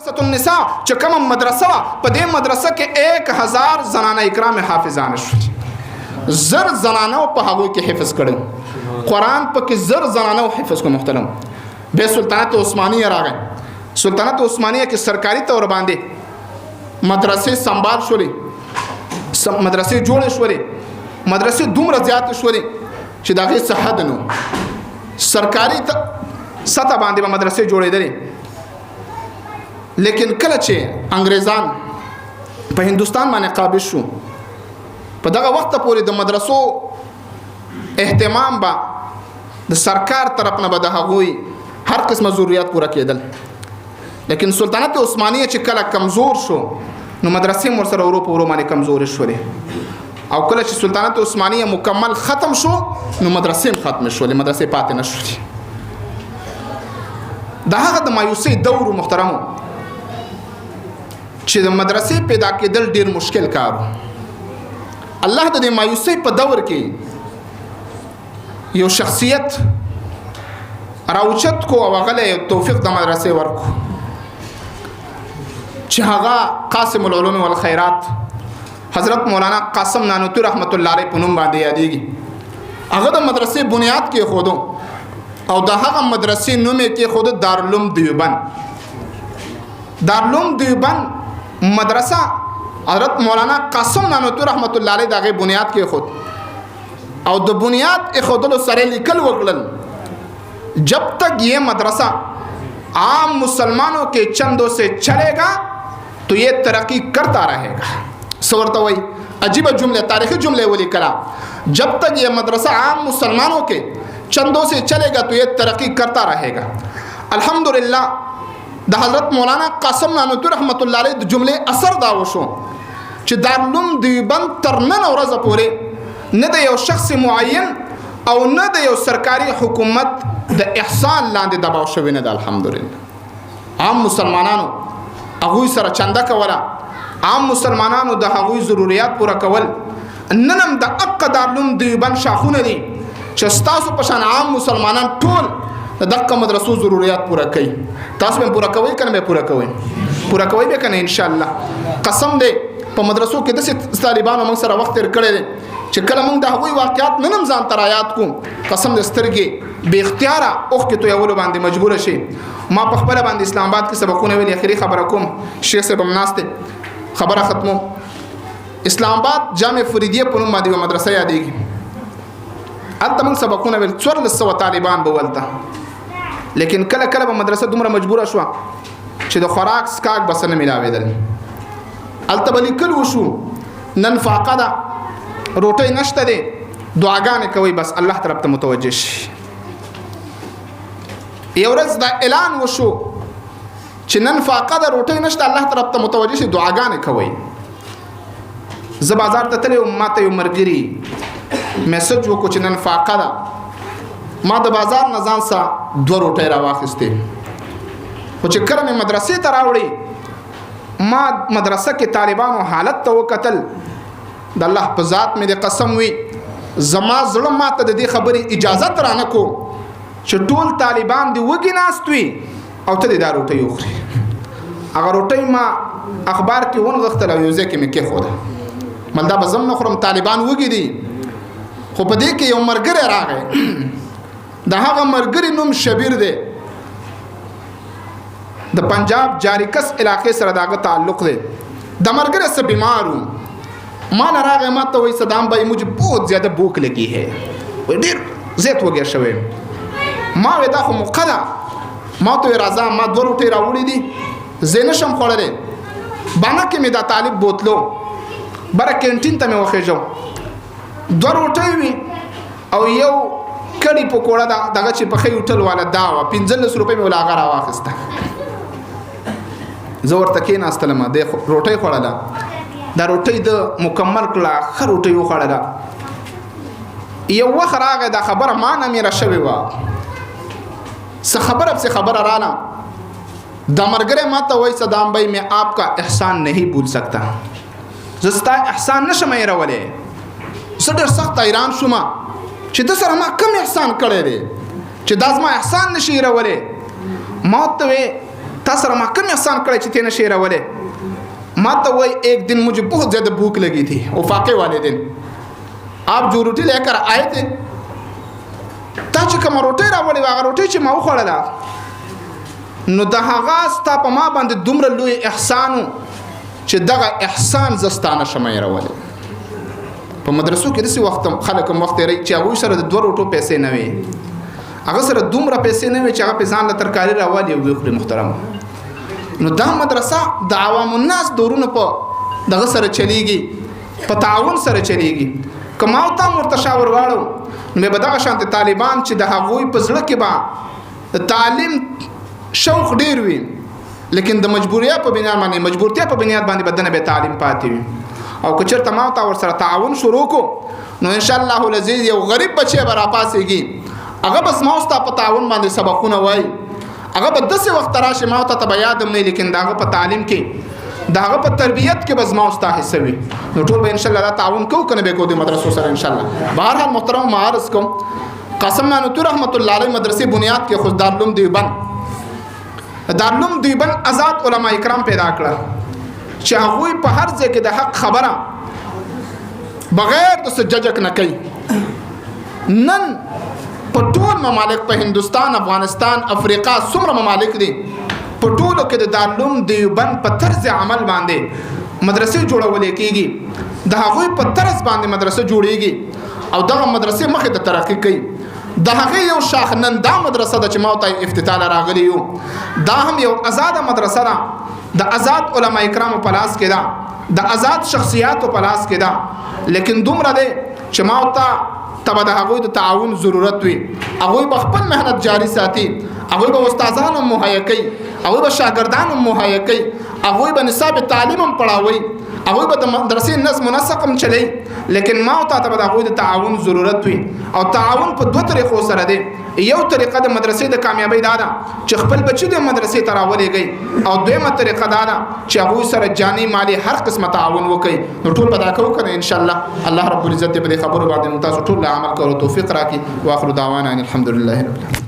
مدرسة النساء چې کومه مدرسه په دې مدرسه کې 1000 زنانه کرام حافظان شولې. 1000 زنانه په هغه کې حفظ کړل قرآن پکې 1000 زنانه حفظ کو محترم. به سلطنت عثمانیه راغی. سلطنت عثمانیه کې سرکاري تور باندې مدرسې سنبال شولې، مدرسې جوړې شولې، مدرسې دومره زیات شولې چې دغه څه حد نو سرکاري سطح باندې به مدرسې جوړېدلې. لیکن کله چې انګريزان په هندستان باندې قابض شو په دغه وخت پورې د مدرسو اهتمام با د سرکار طرف نه به د هغوی هر قسمه ضرورت پوره کېدل. لیکن سلطنت عثمانیه چې کله کمزور شو نو مدرسې مر سره ورو په ورو باندې کمزور شولې، او کله چې سلطنت عثمانیه مکمل ختم شو نو مدرسې ختم شولې، مدرسې پاتې نه شولې. دا هغه د مایوسۍ دور محترمو چې د مدرسې پیدا کېدل ډیر مشکل کار. الله د دې مایوسۍ په دور کې یو شخصیت راوچت کو او هغه توفیق د مدرسې ورکو چې هغه قاسم العلوم والخیرات حضرت مولانا قاسم نانوتو رحمت الله علیه په نوم باندې یادېږي. هغه د مدرسې بنیاد کې خودو او د هغه مدرسې نوم کې خود دارالعلوم دیوبند. دارالعلوم دیوبند مدرسه حضرت مولانا قاسم نانوتو رحمت الله علیه دغه بنیاد کې خود او د بنیاد اخودلو سره لیکل وکړل जब तक ये मदरसा आम मुसलमानों के चंदों से चलेगा तो ये तरक्की करता रहेगा. सवरता वही अजीब जुमले तारीखी जुमले वो लिखा, जब तक ये मदरसा आम मुसलमानों के चंदों से चलेगा तो ये तरक्की करता रहेगा. अल्हम्दुलिल्लाह द हज़रत मौलाना कासिम नानूतवी रहमतुल्लाह अलैह जुमले असर दावशो چې دارالعلوم دیوبند تر نن ورځې پورې نه د یو شخص معین او نه د یو سرکاري حکومت د احسان لاندې دباو شوی نه ده. الحمدلله عام مسلمانانو هغوی سره چنده کوله، عام مسلمانانو د هغوی ضرورت پوره کول. نن هم د اقا دارالعلوم دیوبند شاخونه دي چې ستاسو په شان عام مسلمانان ټول د دغه مدرسو ضرورت پوره کوي. تاسو به پوره کوئ کنه به پوره کوئ؟ پوره کوئ به کنه ان شاء الله. قسم دې په مدرسو کې د طالبانو موږ سره وخت تیر کړی دی چې کله موږ د هغوی واقعات نن هم ځان ته رایاد کوو قسم د سترګې بې اختیاره اوښکې تویولو باندې مجبوره شي. ما په خپله باندې اسلام آباد کې سبقونه ویلي. اخري خبره کوم، شیخ صاحب هم ناست دی، خبره ختموم. اسلام آباد جامع فریدیه په نوم باندې یوه مدرسه یادېږي. هلته موږ سبقونه ویل 1400 طالبان به ولته. لیکن کله کله به مدرسه دومره مجبوره شوه چې د خوراک څښاک بس نه میلاوېدل. هلته به لیکل وشو نن فاقه ده، روټۍ نشته دی، دعاګانې کوئ بس الله طرف ته متوجه شي. یو ورځ دا اعلان وشو چې نن فاقه ده، روټۍ نشته، الله طرف ته متوجه شي، دعاګانې کوئ. زه بازار ته تللی وم، ما ته یو ملګري میسج وکړو چې نن فاقه ده. ما د بازار نه ځان سره 2 روټۍ راواخیستې، خو چې کله مې مدرسې ته راوړې ما مدرسه کې طالبانو حالت ته وکتل. د الله په ذات مې د قسم وي زما زړه ما ته د دې خبرې اجازت رانه کو چې ټول طالبان دې وږي ناست وي او ته دې دا روټۍ وخورې. هغه روټۍ ما اخبار کې ونغښتل او یو ځای کې مې کېښوده. مل دا به زم نه خورم، طالبان وږي دي. خو په دې کې یو ملګری راغی، د هغه ملګري نوم شبیر دی، د پنجاب جاریکس علاقې سره داغه تعلق دی. د ملګری سے بیمار ہوں، ما نه راغی ما ته وایي صدام بھائی مجھے بہت زیادہ بھوک لگی ہے، ډېر زیات وږی شوی. ما وی دا خو موقع ده، ما ته وی راځه ما 2 روټۍ راوړي دي زه نشم خوړلی. بانه کې مې دا طالب بوتلو بره کینټین ته مې وخېږم، 2 روټۍ وي او یو کړي پکوړه دغه چې پخې هوټل والا دا وه 15 روپۍ مې ولا هغه راواخېسته. زه ورته کېناستلم، د روټۍ خوړله، دا روټۍ د مکمل کړه، ښه روټۍ وخوړله. یو وخت راغی دا خبره ما نه میره شوې وه، څه خبره پسې خبره راله. دا ملګری ما ته وایي صدام بھائی میں آپ کا احسان نہیں بھول سکتا. زه ستا احسان نشم هېرولی. زه ډېر سخت حیران شوم چې ده سره ما کم احسان کړی دی چې دا زما احسان نشي هېرولی. ما ورته وې تا سره ما کم احسان کړی چې تینا شعر ولې ما تو वही एक दिन मुझे बहुत ज़्यादा भूख लगी थी वफाके वाले दिन आप जो रोटी लेकर आए थे تا چې کوم روټي راوړې هغه روټي چې ما وخوړله نو د هغه ستا په ما باندې دومره لوی احسان چې دغه احسان زستانه شمه راولې په مدرسو کې داسې وخت خلک هم وخت لري چې هغوی سره د 2 روټو پیسې نه وي هغه سره دومره پیسې نه وي چې هغه په ځان له ترکاري راوالي او وخوري محترم نو دا مدرسه د عوام الناس دورونه په دغه سره چلیږي په تعاون سره چلیږي کما او تا مرتشاور واړو مې به دغه شانت طالبان چې د هغوی په زړه کې به تعلیم شوق ډیر وي لیکن د مجبوریت په بنیاد باندې بدنه به تعلیم پاتې وي او که چېرته ما او تا ورسره تعاون شروع کو نو ان شاء الله العزیز یو غریب بچی به راپاسېږي هغه بس ما او تا په تعاون باندې سبقونه وایي هغه به داسې وخت راشي ما او تا به یاد هم نه لیکن د هغه په تعلیم کې د هغه په تربیت کې بس ما او تا حصه وي نو ټول به ان شاء الله تعاون کوو کنه به کو د مدرسو سره ان شاء الله بهرحال محترم معارض کوم قاسم نانوتو رحمت الله علیه مدرسې بنیاد کې خو دارالعلوم دیوبند آزاد علما کرام پیدا کړه چې هغوی په هر ځای کې د حق خبره بغیر د سججک نه کوي نن په ټول ممالک په هندوستان افغانستان افریقا څومره ممالک دي په ټولو کې د دارالعلوم دیوبند په طرز عمل باندې مدرسې جوړول کېږي د هغوی په طرز باندې مدرسه جوړیږي او دغه مدرسې مخې ته ترقي کوي د هغې یو شاخ نن دا مدرسه ده چې ما ورته افتتاح راغلی یو دا هم یو آزاده مدرسه ده د آزاد علما کرامو په لاس کې ده د آزاد شخصیاتو په لاس کې ده لیکن دومره دی چې ما ورته تبه د هغوی د تعاون ضرورت وي هغوی به خپل محنت جاری ساتي هغوی به استادان هم مهیا کوي هغوی به شاګردان هم مهیا کوي هغوی به نصاب تعلیم هم پړاوي هغوی به د مدرسې نظم و نسق هم چلی لیکن ما او تا ته به د هغوی د تعاون ضرورت وي او تعاون په 2 طریقو سره دی یو طریقه د مدرسې د کامیابی دا ده چې خپل بچي د مدرسې ته راولېږئ او دویمه طریقه دا ده چې هغوی سره جاني مالی هر قسمه تعاون وکړئ نو ټول به دا کوو که نه انشاءالله الله رب العزت دې په دې خبرو باندې تاسو ټول له عمل کولو توفیق راکړي واخر دعوانا ان الحمد لله رب العالمین